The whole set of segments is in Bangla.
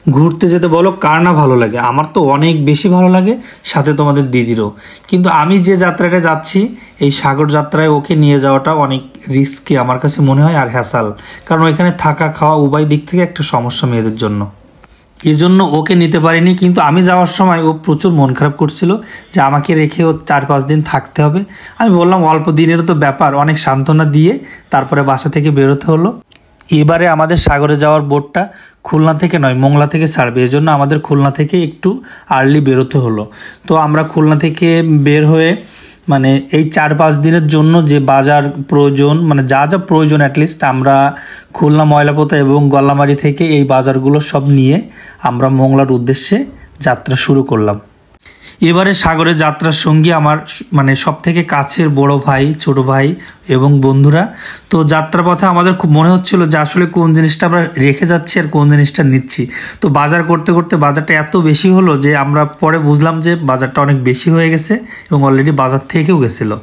ঘুরতে যেতে বলো কার না ভালো লাগে, আমার তো অনেক বেশি ভালো লাগে, সাথে তোমাদের দিদিরও। কিন্তু আমি যে যাত্রাটা যাচ্ছি এই সাগর যাত্রায় ওকে নিয়ে যাওয়াটা অনেক রিস্কি আমার কাছে মনে হয়, আর হ্যাসাল, কারণ ওইখানে থাকা খাওয়া উভয় দিক থেকে একটা সমস্যা মেয়েদের জন্য। এজন্য ওকে নিতে পারিনি। কিন্তু আমি যাওয়ার সময় ও প্রচুর মন খারাপ করছিল যে আমাকে রেখে ও 4-5 দিন থাকতে হবে। আমি বললাম অল্প দিনেরও তো ব্যাপার, অনেক সান্ত্বনা দিয়ে তারপরে বাসা থেকে বেরোতে হলো। এবারে আমাদের সাগরে যাওয়ার বোটটা খুলনা থেকে নয়, মোংলা থেকে ছাড়বে, এজন্য আমাদের খুলনা থেকে একটু আর্লি বেরোতে হলো। তো আমরা খুলনা থেকে বের হয়ে মানে এই 4-5 দিনের জন্য যে বাজার প্রয়োজন, মানে যা যা প্রয়োজন অ্যাটলিস্ট আমরা খুলনা, ময়লাপোতা এবং গল্লামারি থেকে এই বাজারগুলো সব নিয়ে আমরা মোংলার উদ্দেশ্যে যাত্রা শুরু করলাম। এবারে সাগরে যাত্রার সঙ্গী আমার মানে সব থেকে কাছের বড় ভাই, ছোট ভাই এবং বন্ধুরা। তো যাত্রাপথে আমাদের খুব মনে হচ্ছিল যে আসলে কোন জিনিসটা আমরা রেখে যাচ্ছি আর কোন জিনিসটা নিচ্ছি। তো বাজার করতে করতে বাজারটা এত বেশি হলো যে আমরা পরে বুঝলাম যে বাজারটা অনেক বেশি হয়ে গেছে এবং অলরেডি বাজার থেকেও গেছিলো।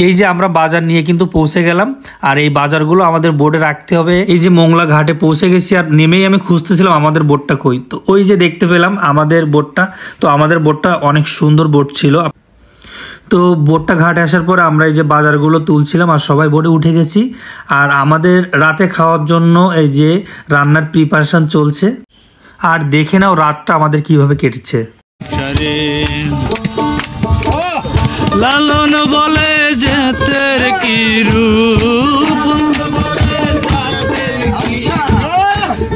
এই যে আমরা বাজার নিয়ে কিন্তু পৌঁছে গেলাম, আর এই বাজারগুলো আমাদের বোর্ডে রাখতে হবে। এই যে মোংলা ঘাটে পৌঁছে গেছি, আর নেমেই আমি খুঁজতেছিলাম আমাদের বোটটা কই। তো ওই যে দেখতে পেলাম আমাদের বোটটা। তো আমাদের বোটটা অনেক সুন্দর বোট ছিল। তো বোটটা ঘাটে আসার পর আমরা এই যে বাজারগুলো তুলছিলাম আর সবাই বোটে উঠে গেছি। আর আমাদের রাতে খাওয়ার জন্য এই যে রান্নার প্রিপারেশন চলছে। আর দেখে নাও রাতটা আমাদের কিভাবে কেটেছে। লালন বলে যে তের কি রূপ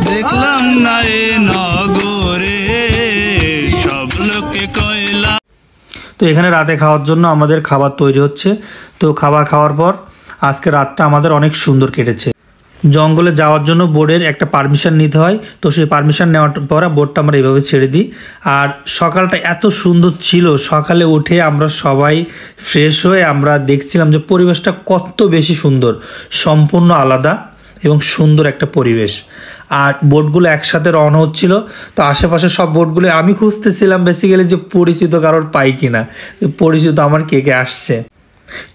দেখলাম না এ নগরে, সব লোকে কয়লা। তো এখানে রাতে খাওয়ার জন্য আমাদের খাবার তৈরি হচ্ছে। তো খাবার খাওয়ার পর আজকে রাতটা আমাদের অনেক সুন্দর কেটেছে। জঙ্গলে যাওয়ার জন্য বোর্ডের একটা পারমিশন নিতে হয়। তো সেই পারমিশন নেওয়ার পর বোর্ডটা আমরা এইভাবে ছেড়ে দিই। আর সকালটা এত সুন্দর ছিল, সকালে উঠে আমরা সবাই ফ্রেশ হয়ে আমরা দেখছিলাম যে পরিবেশটা কত বেশি সুন্দর, সম্পূর্ণ আলাদা এবং সুন্দর একটা পরিবেশ। আর বোটগুলো একসাথে রওনা হচ্ছিল। তো আশেপাশে সব বোটগুলো আমি খুঁজতেছিলাম বেসিক্যালি যে পরিচিত কারোর পাই কিনা, পরিচিত আমার কে কে আসছে।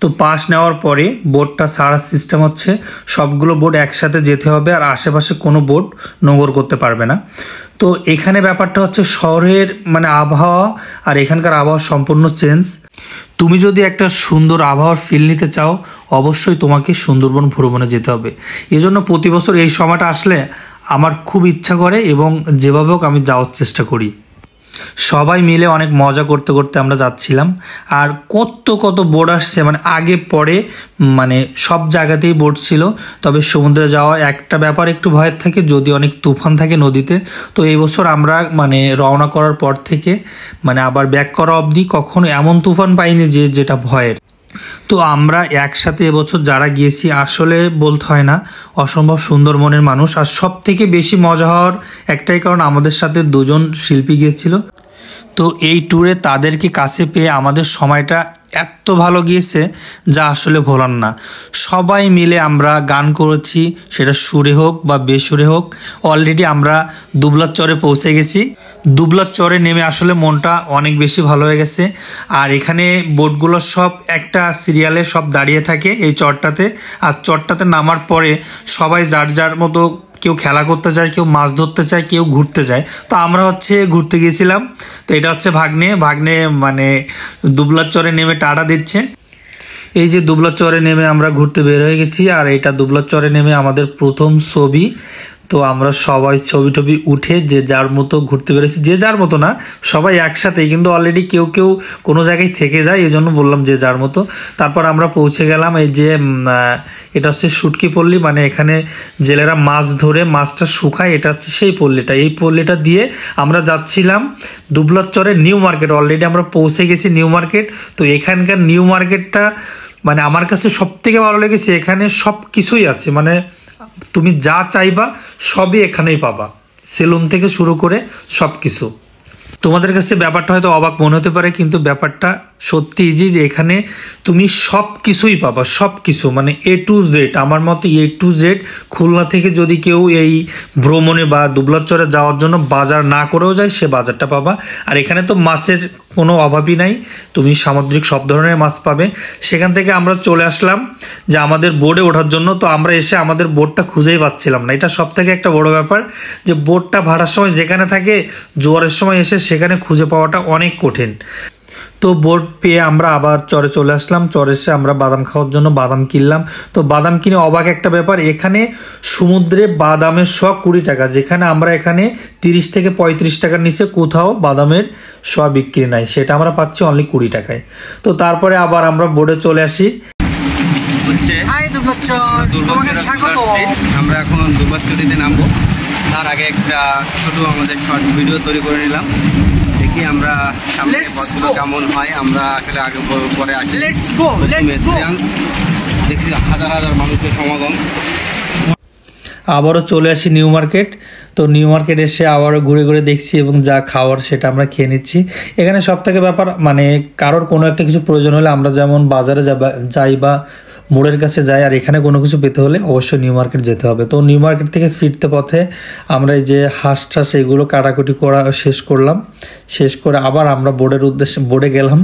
তো পাস নেওয়ার পরে বোটটা ছাড়ার সিস্টেম হচ্ছে সবগুলো বোট একসাথে যেতে হবে, আর আশেপাশে কোনো বোট নোঙর করতে পারবে না। তো এখানে ব্যাপারটা হচ্ছে শহরের মানে আবহাওয়া আর এখানকার আবহাওয়া সম্পূর্ণ চেঞ্জ। তুমি যদি একটা সুন্দর আবহাওয়ার ফিল নিতে চাও অবশ্যই তোমাকে সুন্দরবন ভ্রমণে যেতে হবে। এজন্য প্রতি বছর এই সময়টা আসলে আমার খুব ইচ্ছা করে এবং যেভাবে হোক আমি যাওয়ার চেষ্টা করি। সবাই মিলে অনেক মজা করতে করতে আমরা যাচ্ছিলাম। আর কত কত বোট আসছে, মানে আগে পরে মানে সব জায়গাতেই বোট ছিল। তবে সমুদ্রে যাওয়া একটা ব্যাপার একটু ভয়ের থাকে, যদি অনেক তুফান থাকে নদীতে। তো এই বছর আমরা মানে রওনা করার পর থেকে মানে আবার ব্যাক করা অবধি কখনো এমন তুফান পাইনি যেটা ভয়ের। তো আমরা একসাথে এবছর যারা গিয়েছি আসলে বলতে হয় না অসম্ভব সুন্দর মনের মানুষ। আর সব থেকে বেশি মজা হওয়ার একটাই কারণ আমাদের সাথে 2জন শিল্পী গিয়েছিল। তো এই ট্যুরে তাদেরকে কাছে পেয়ে আমাদের সময়টা এত ভালো গিয়েছে যা আসলে ভোলার না। সবাই মিলে আমরা গান করেছি, সেটা সুরে হোক বা বেসুরে হোক। অলরেডি আমরা দুবলার চরে পৌঁছে গেছি। দুবলার চরে নেমে আসলে মনটা অনেক বেশি ভালো হয়ে গেছে। আর এখানে বোটগুলো সব একটা সিরিয়ালে সব দাঁড়িয়ে থাকে এই চরটাতে। আর চরটাতে নামার পরে সবাই যার যার মতো, কেউ খেলা করতে যায়, কেউ মাছ ধরতে চায়, কেউ ঘুরতে যায়। তো আমরা হচ্ছে ঘুরতে গিয়েছিলাম। তো এটা হচ্ছে ভাগ্নে মানে দুবলার চরে নেমে টাটা দিচ্ছে। এই যে দুবলার চরে নেমে আমরা ঘুরতে বের হয়ে গেছি। আর এটা দুবলার চরে নেমে আমাদের প্রথম ছবি। তো আমরা সবাই ছবি টবি উঠে যে যার মতো ঘুরতে বেরোছি, যে যার মতো না সবাই একসাথেই, কিন্তু অলরেডি কেউ কেউ কোনো জায়গায় থেকে যায়, এই জন্য বললাম যে যার মতো। তারপর আমরা পৌঁছে গেলাম এই যে এটা হচ্ছে শুটকি পল্লী, মানে এখানে জেলেরা মাছ ধরে মাছটা শুকায়, এটা হচ্ছে সেই পল্লীটা। এই পল্লীটা দিয়ে আমরা যাচ্ছিলাম দুবলার চরে নিউ মার্কেট। অলরেডি আমরা পৌঁছে গেছি নিউ মার্কেট। তো এখানকার নিউ মার্কেটটা মানে আমার কাছে সব থেকে ভালো লেগেছে। এখানে সব কিছুই আছে, মানে তুমি যা চাইবা সবই এখানেই পাবা, সেলুন থেকে শুরু করে সব কিছু। তোমাদের কাছে ব্যাপারটা হয়তো অবাক মনে হতে পারে, কিন্তু ব্যাপারটা সত্যি ইজি যে এখানে তুমি সব কিছুই পাবা, সব কিছু মানে A to Z। আমার মতে A to Z। খুলনা থেকে যদি কেউ এই ভ্রমণে বা দুবলার চরে যাওয়ার জন্য বাজার না করেও যায়, সে বাজারটা পাবা। আর এখানে তো মাছের কোনো অভাবই নাই, তুমি সামুদ্রিক সব ধরনের মাছ পাবে। সেখান থেকে আমরা চলে আসলাম যে আমাদের বোটে ওঠার জন্য। তো আমরা এসে আমাদের বোটটা খুঁজেই পাচ্ছিলাম না। এটা সব থেকে একটা বড় ব্যাপার যে বোটটা ভাড়ার সময় যেখানে থাকে জোয়ারের সময় এসে সেখানে খুঁজে পাওয়াটা অনেক কঠিন। তো বোট পেয়ে আমরা আবার চরে চলে আসলাম। চরে এসে আমরা বাদাম খাওয়ার জন্য বাদাম কিনলাম। তো বাদাম কিনে অবাক একটা ব্যাপার, এখানে সমুদ্রে বাদামের শ 20 টাকা, যেখানে আমরা এখানে 30 থেকে 35 টাকার নিচে কোথাও বাদামের শ বিক্রি নাই, সেটা আমরা পাচ্ছি অনলি 20 টাকায়। তো তারপরে আবার আমরা বোটে চলে আসি। আমরা এখন দুর্বাচুরিতে নামবো, তার আগে একটা ছোট আমাদের শর্ট ভিডিও তৈরি করে নিলাম। দেখি আমরা সামনে পথগুলো কেমন হয়, আমরা আসলে আগে পরে আসি। দেখছি হাজার হাজার মানুষের সমাগম। আবারও চলে আসি নিউ মার্কেট। তো নিউ মার্কেট এসে আবারও ঘুরে ঘুরে দেখছি এবং যা খাওয়ার সেটা আমরা খেয়ে নিচ্ছি। এখানে সব থেকে ব্যাপার মানে কারোর কোনো একটা কিছু প্রয়োজন হলে আমরা যেমন বাজারে যাই বা মোড়ের কাছে যাই, আর এখানে কোনো কিছু পেতে হলে অবশ্যই নিউ মার্কেট যেতে হবে। তো নিউ মার্কেট থেকে ফিরতে পথে আমরা এই যে হাঁস টাস এগুলো কাটাকুটি করা শেষ করলাম। শেষ করে আবার আমরা বোর্ডে গেলাম।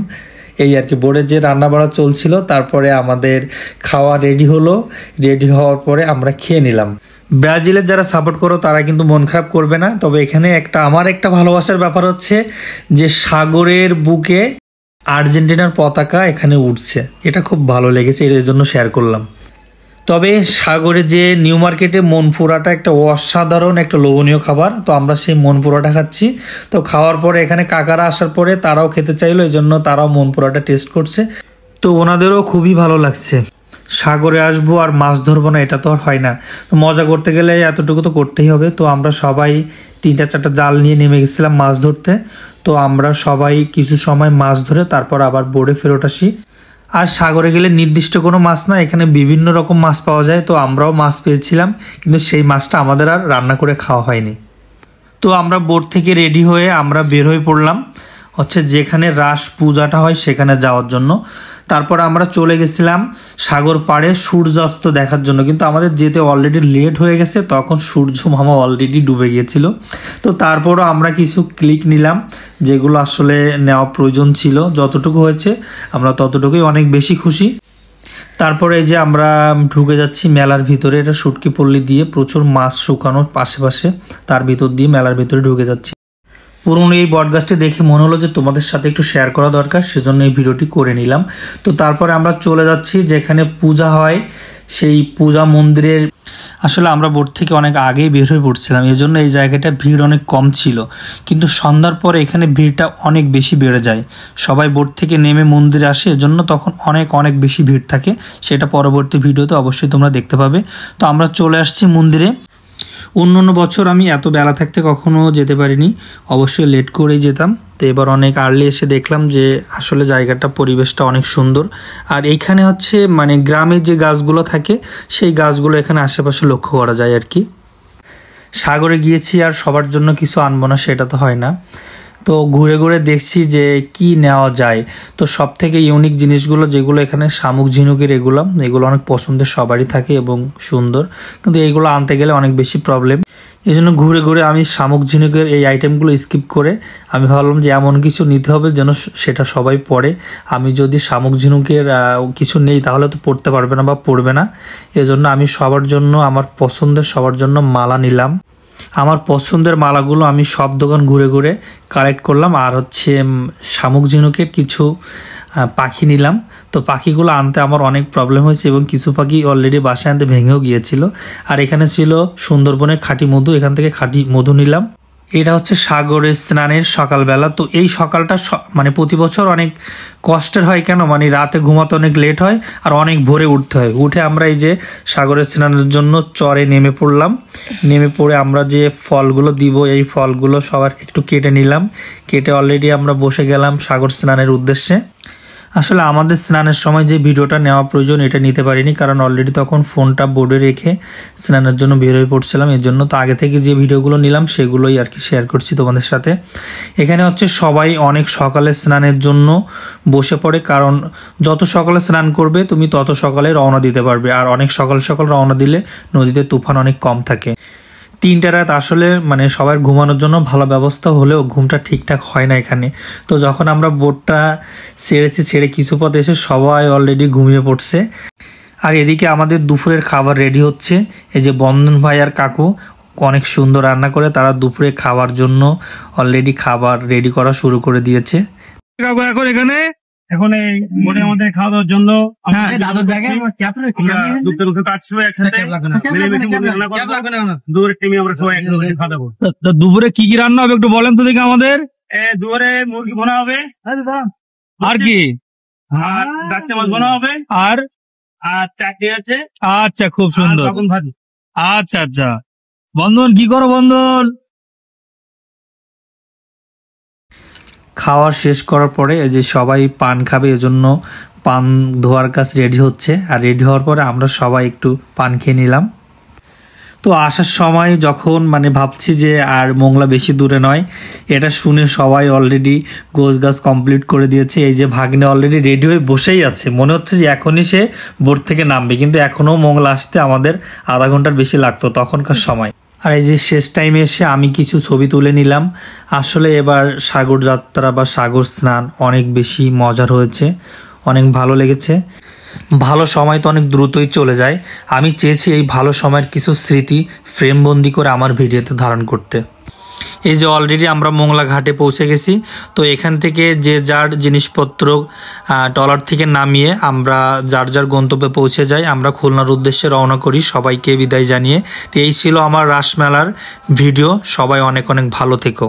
এই আর কি, বোর্ডে যে রান্না বাড়া চলছিল, তারপরে আমাদের খাওয়া রেডি হলো। রেডি হওয়ার পরে আমরা খেয়ে নিলাম। ব্রাজিলের যারা সাপোর্ট করো তারা কিন্তু মন খারাপ করবে না। তবে এখানে আমার একটা ভালোবাসার ব্যাপার হচ্ছে যে সাগরের বুকে আর্জেন্টিনার পতাকা এখানে উঠছে, এটা খুব ভালো লেগেছে, এর জন্য শেয়ার করলাম। তবে সাগরে যে নিউ মার্কেটে মন পোড়াটা একটা অসাধারণ একটা লোভনীয় খাবার। তো আমরা সেই মন পোড়াটা খাচ্ছি। তো খাওয়ার পরে এখানে কাকারা আসার পরে তারাও খেতে চাইলো, এই জন্য তারাও মন পোড়াটা টেস্ট করছে। তো ওনাদেরও খুবই ভালো লাগছে। সাগরে আসবো আর মাছ ধরবো না, এটা তো আর হয় না। তো মজা করতে গেলে এতটুকু তো করতেই হবে। তো আমরা সবাই 3-4টা জাল নিয়ে নেমে গেছিলাম মাছ ধরতে। তো আমরা সবাই কিছু সময় মাছ ধরে তারপর আবার বোর্ডে ফেরত আসি। আর সাগরে গেলে নির্দিষ্ট কোনো মাছ না, এখানে বিভিন্ন রকম মাছ পাওয়া যায়। তো আমরাও মাছ পেয়েছিলাম, কিন্তু সেই মাছটা আমাদের আর রান্না করে খাওয়া হয়নি। তো আমরা বোট থেকে রেডি হয়ে আমরা বের হয়ে পড়লাম হচ্ছে যেখানে রাস পূজাটা হয় সেখানে যাওয়ার জন্য। তারপর আমরা চলে গেছিলাম সাগর পাড়ে সূর্যাস্ত দেখার জন্য, কিন্তু আমাদের যেতে অলরেডি লেট হয়ে গেছে, তখন সূর্য মামা অলরেডি ডুবে গিয়েছিল। তো তারপরও আমরা কিছু ক্লিক নিলাম যেগুলো আসলে নেওয়া প্রয়োজন ছিল। যতটুকু হয়েছে আমরা ততটুকুই অনেক বেশি খুশি। তারপরে এই যে আমরা ঢুকে যাচ্ছি মেলার ভিতরে, এটা শুটকি পল্লী দিয়ে প্রচুর মাছ শুকানোর পাশে তার ভিতর দিয়ে মেলার ভিতরে ঢুকে যাচ্ছি। পুরনো এই বটগাছটি দেখে মনে হলো যে তোমাদের সাথে একটু শেয়ার করা দরকার, সেজন্য এই ভিডিওটি করে নিলাম। তো তারপরে আমরা চলে যাচ্ছি যেখানে পূজা হয়, সেই পূজা মন্দিরের। আসলে আমরা বোট থেকে অনেক আগেই বের হয়ে পড়ছিলাম, এই জন্য এই জায়গাটা ভিড় অনেক কম ছিল, কিন্তু সন্ধ্যার পরে এখানে ভিড়টা অনেক বেশি বেড়ে যায়। সবাই বোট থেকে নেমে মন্দিরে আসে, এজন্য তখন অনেক বেশি ভিড় থাকে। সেটা পরবর্তী ভিডিওতে অবশ্যই তোমরা দেখতে পাবে। তো আমরা চলে আসছি মন্দিরে। অন্য বছর আমি এত বেলা থাকতে কখনো যেতে পারিনি, অবশ্যই লেট করেই যেতাম। তো এবার অনেক আর্লি এসে দেখলাম যে আসলে জায়গাটা পরিবেশটা অনেক সুন্দর। আর এইখানে হচ্ছে মানে গ্রামে যে গাছগুলো থাকে সেই গাছগুলো এখানে আশেপাশে লক্ষ্য করা যায় আর কি। সাগরে গিয়েছি আর সবার জন্য কিছু আনবো না সেটা তো হয় না। তো ঘুরে ঘুরে দেখছি যে কি নেওয়া যায়। তো সব থেকে ইউনিক জিনিসগুলো যেগুলো এখানে শামুক ঝিনুকের, এগুলো অনেক পছন্দের সবারই থাকে এবং সুন্দর, কিন্তু এইগুলো আনতে গেলে অনেক বেশি প্রবলেম। এই জন্য ঘুরে ঘুরে আমি শামুক ঝিনুকের এই আইটেমগুলো স্কিপ করে আমি ভাবলাম যে এমন কিছু নিতে হবে যেন সেটা সবাই পরে। আমি যদি শামুক ঝিনুকের কিছু নেই তাহলে তো পড়তে পারবে না বা পড়বে না। এজন্য আমি সবার জন্য আমার পছন্দের সবার জন্য মালা নিলাম। আমার পছন্দের মালাগুলো আমি সব দোকান ঘুরে ঘুরে কালেক্ট করলাম। আর হচ্ছে শামুক ঝিনুকের কিছু পাখি নিলাম। তো পাখিগুলো আনতে আমার অনেক প্রবলেম হয়েছে এবং কিছু পাখি অলরেডি বাসায় আনতে ভেঙেও গিয়েছিল। আর এখানে ছিল সুন্দরবনের খাঁটি মধু, এখান থেকে খাঁটি মধু নিলাম। এটা হচ্ছে সাগরের স্নানের সকালবেলা। তো এই সকালটা মানে প্রতি বছর অনেক কষ্টের হয়, কেন মানে রাতে ঘুমাতে অনেক লেট হয় আর অনেক ভোরে উঠতে হয়। উঠে আমরা এই যে সাগরের স্নানের জন্য চরে নেমে পড়লাম। নেমে পড়ে আমরা যে ফলগুলো দিব এই ফলগুলো সবার একটু কেটে নিলাম। কেটে অলরেডি আমরা বসে গেলাম সাগর স্নানের উদ্দেশ্যে। আসলে আমাদের স্নানের সময় যে ভিডিওটা নেওয়া প্রয়োজন এটা নিতে পারিনি, কারণ অলরেডি তখন ফোনটা বোর্ডে রেখে স্নানের জন্য বের হয়ে পড়ছিলাম। এর জন্য তো আগে থেকে যে ভিডিওগুলো নিলাম সেগুলোই আর কি শেয়ার করছি তোমাদের সাথে। এখানে হচ্ছে সবাই অনেক সকালে স্নানের জন্য বসে পড়ে, কারণ যত সকালে স্নান করবে তুমি তত সকালে রওনা দিতে পারবে। আর অনেক সকাল রওনা দিলে নদীতে তুফান অনেক কম থাকে। 3টা রাত আসলে মানে সবার ঘুমানোর জন্য ভালো ব্যবস্থা হলেও ঘুমটা ঠিকঠাক হয় না এখানে। তো যখন আমরা বোটটা ছেড়ে কিছু পথ এসে সবাই অলরেডি ঘুমিয়ে পড়ছে। আর এদিকে আমাদের দুপুরের খাবার রেডি হচ্ছে। এই যে বন্ধন ভাই আর কাকু অনেক সুন্দর রান্না করে, তারা দুপুরে খাওয়ার জন্য অলরেডি খাবার রেডি করা শুরু করে দিয়েছে। কাকু এখন এই বোটের মধ্যে খাওয়া দাওয়ার জন্য দুপুরে কি কি রান্না হবে একটু বলেন তো দেখি আমাদের। দুপুরে মুরগি বোনা হবে, আর কি আর ডাক্তার মাছ বোনা হবে, আর চাকরি আছে। আচ্ছা, খুব সুন্দর। আচ্ছা আচ্ছা, বন্ধন কি করো বন্ধন? খাওয়া শেষ করার পরে এই যে সবাই পান খাবে, এজন্য পান ধোয়ার কাজ রেডি হচ্ছে। আর রেডি হওয়ার পরে আমরা সবাই একটু পান খেয়ে নিলাম। তো আসার সময় যখন মানে ভাবছি যে আর মোংলা বেশি দূরে নয়, এটা শুনে সবাই অলরেডি গোছ গাছ কমপ্লিট করে দিয়েছে। এই যে ভাগ্নে অলরেডি রেডি হয়ে বসেই আছে, মনে হচ্ছে যে এখনই সে বোট থেকে নামবে, কিন্তু এখনও মোংলা আসতে আমাদের আধা ঘন্টার বেশি লাগতো তখনকার সময়। আর এই যে শেষ টাইমে এসে আমি কিছু ছবি তুলে নিলাম। আসলে এবার সাগর যাত্রা বা সাগর স্নান অনেক বেশি মজার হয়েছে, অনেক ভালো লেগেছে। ভালো সময় তো অনেক দ্রুতই চলে যায়। আমি চেয়েছি এই ভালো সময়ের কিছু স্মৃতি ফ্রেমবন্দি করে আমার ভিডিওতে ধারণ করতে। এই যে অলরেডি আমরা মোংলা ঘাটে পৌঁছে গেছি। তো এখান থেকে যে যার জিনিসপত্র ট্রলার থেকে নামিয়ে আমরা যার যার গন্তব্যে পৌঁছে যাই। আমরা খুলনার উদ্দেশ্যে রওনা করি সবাইকে বিদায় জানিয়ে। তো এই ছিল আমার রাসমেলার ভিডিও। সবাই অনেক অনেক ভালো থেকো।